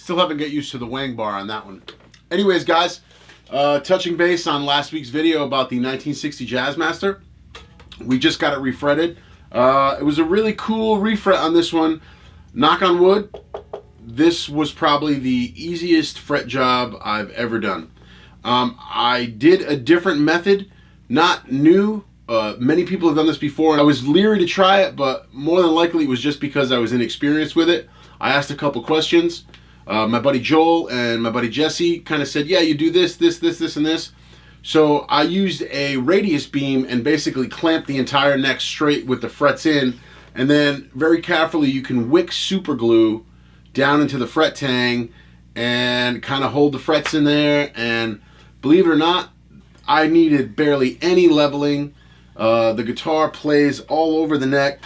Still haven't got used to the wang bar on that one. Anyways, guys, touching base on last week's video about the 1960 Jazzmaster. We just got it refretted. It was a really cool refret on this one. Knock on wood, this was probably the easiest fret job I've ever done. I did a different method, not new. Many people have done this before. I was leery to try it, but more than likely it was just because I was inexperienced with it. I asked a couple questions. My buddy Joel and my buddy Jesse kind of said, yeah, you do this, this, this, this, and this. So I used a radius beam and basically clamped the entire neck straight with the frets in. And then very carefully you can wick super glue down into the fret tang and kind of hold the frets in there. And believe it or not, I needed barely any leveling. The guitar plays all over the neck.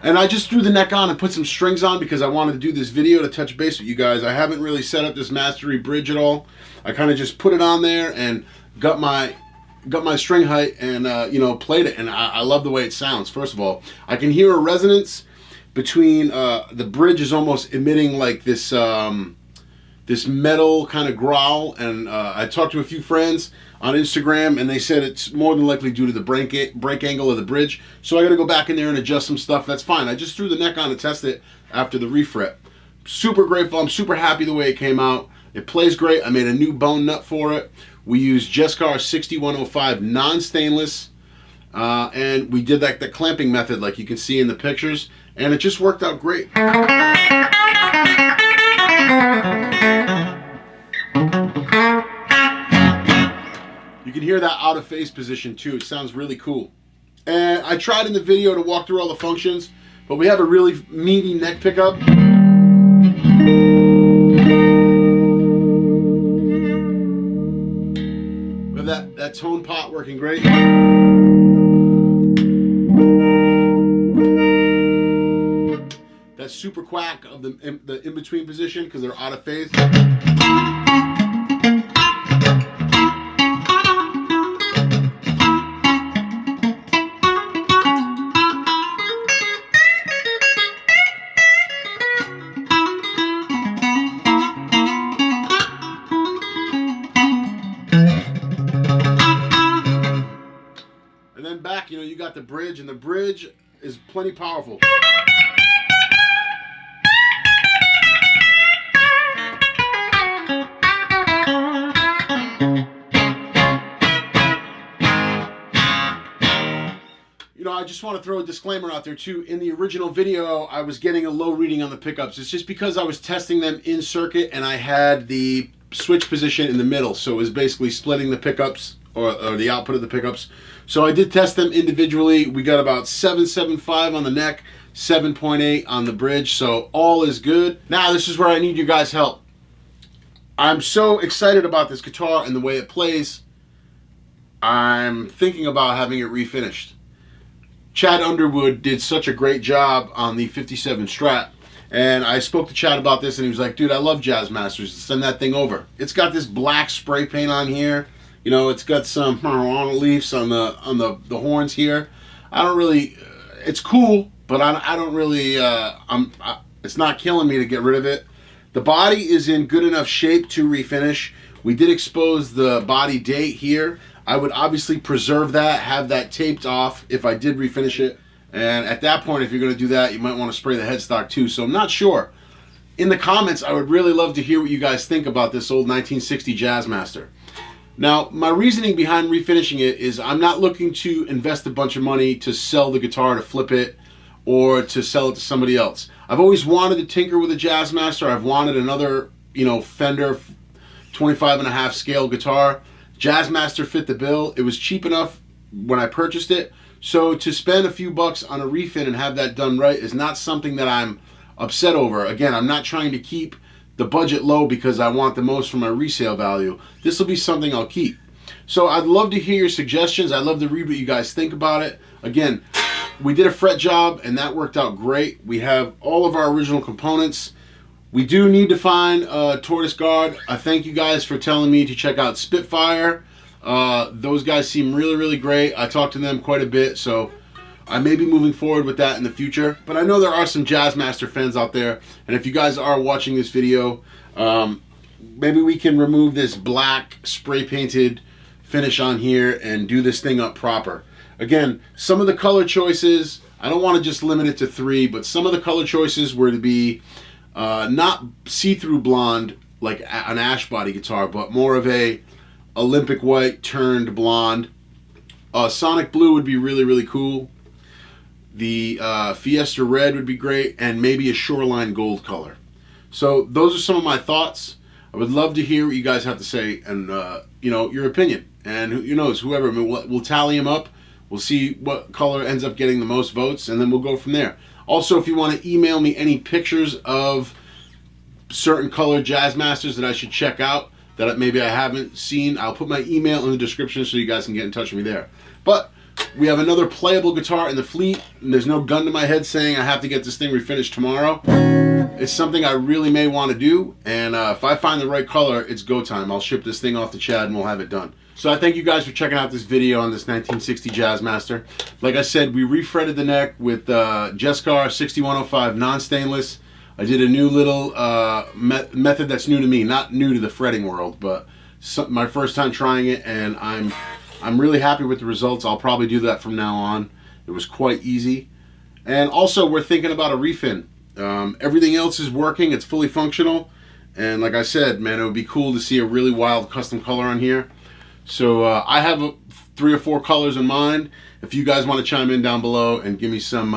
And I just threw the neck on and put some strings on because I wanted to do this video to touch base with you guys. I haven't really set up this mastery bridge at all. I kind of just put it on there and got my string height and you know, played it. And I love the way it sounds. First of all, I can hear a resonance between the bridge is almost emitting like this this metal kind of growl. And I talked to a few friends on Instagram and they said it's more than likely due to the break angle of the bridge. So I got to go back in there and adjust some stuff. That's fine. I just threw the neck on to test it after the refret. Super grateful. I'm super happy the way it came out. It plays great. I made a new bone nut for it. We used Jescar 6105 non-stainless, and we did the clamping method like you can see in the pictures, and it just worked out great. You can hear that out of phase position too. It sounds really cool. And I tried in the video to walk through all the functions, but we have a really meaty neck pickup. We have that tone pot working great. That super quack of the in-between position because they're out of phase. And then back, you know, you got the bridge, and the bridge is plenty powerful. You know, I just want to throw a disclaimer out there too. In the original video, I was getting a low reading on the pickups. It's just because I was testing them in circuit and I had the switch position in the middle. So it was basically splitting the pickups or the output of the pickups. So I did test them individually. We got about 7.75 on the neck, 7.8 on the bridge. So all is good. Now this is where I need you guys' help. I'm so excited about this guitar and the way it plays. I'm thinking about having it refinished. Chad Underwood did such a great job on the 57 Strat, and I spoke to Chad about this and he was like, dude, I love Jazzmasters, send that thing over. It's got this black spray paint on here, you know, it's got some leaves on the horns here. I don't really, it's cool, but I don't really, it's not killing me to get rid of it. The body is in good enough shape to refinish. We did expose the body date here. I would obviously preserve that, have that taped off if I did refinish it. And at that point, if you're going to do that, you might want to spray the headstock too. So I'm not sure. In the comments, I would really love to hear what you guys think about this old 1960 Jazzmaster. Now, my reasoning behind refinishing it is I'm not looking to invest a bunch of money to sell the guitar, to flip it, or to sell it to somebody else. I've always wanted to tinker with a Jazzmaster. I've wanted another, you know, Fender 25.5 scale guitar. Jazzmaster fit the bill. It was cheap enough when I purchased it. So to spend a few bucks on a refit and have that done right is not something that I'm upset over. Again, I'm not trying to keep the budget low because I want the most for my resale value. This will be something I'll keep. So I'd love to hear your suggestions. I'd love to read what you guys think about it. Again, we did a fret job and that worked out great. We have all of our original components. We do need to find a tortoise guard. I thank you guys for telling me to check out Spitfire. Those guys seem really, really great. I talked to them quite a bit, so I may be moving forward with that in the future, but I know there are some Jazzmaster fans out there, and if you guys are watching this video, maybe we can remove this black spray painted finish on here and do this thing up proper. Again, some of the color choices, I don't want to just limit it to 3, but some of the color choices were to be not see-through blonde like an ash body guitar, but more of a Olympic white turned blonde. Sonic blue would be really, really cool. The Fiesta red would be great, and maybe a shoreline gold color. So those are some of my thoughts. I would love to hear what you guys have to say, and you know, your opinion. And who knows, whoever, I mean, we'll tally them up. We'll see what color ends up getting the most votes, and then we'll go from there. Also, if you want to email me any pictures of certain colored Jazzmasters that I should check out, that maybe I haven't seen, I'll put my email in the description so you guys can get in touch with me there. But we have another playable guitar in the fleet, and there's no gun to my head saying I have to get this thing refinished tomorrow. It's something I really may want to do, and if I find the right color, it's go time. I'll ship this thing off to Chad and we'll have it done. So I thank you guys for checking out this video on this 1960 Jazzmaster. Like I said, we refretted the neck with Jescar 6105 non-stainless. I did a new little method that's new to me, not new to the fretting world, but my first time trying it, and I'm really happy with the results. I'll probably do that from now on. It was quite easy. And also, we're thinking about a refin. Everything else is working. It's fully functional. And like I said, man, it would be cool to see a really wild custom color on here. So I have 3 or 4 colors in mind. If you guys want to chime in down below and give me some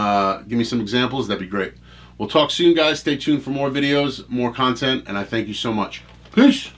examples, that'd be great. We'll talk soon, guys. Stay tuned for more videos, more content, and I thank you so much. Peace.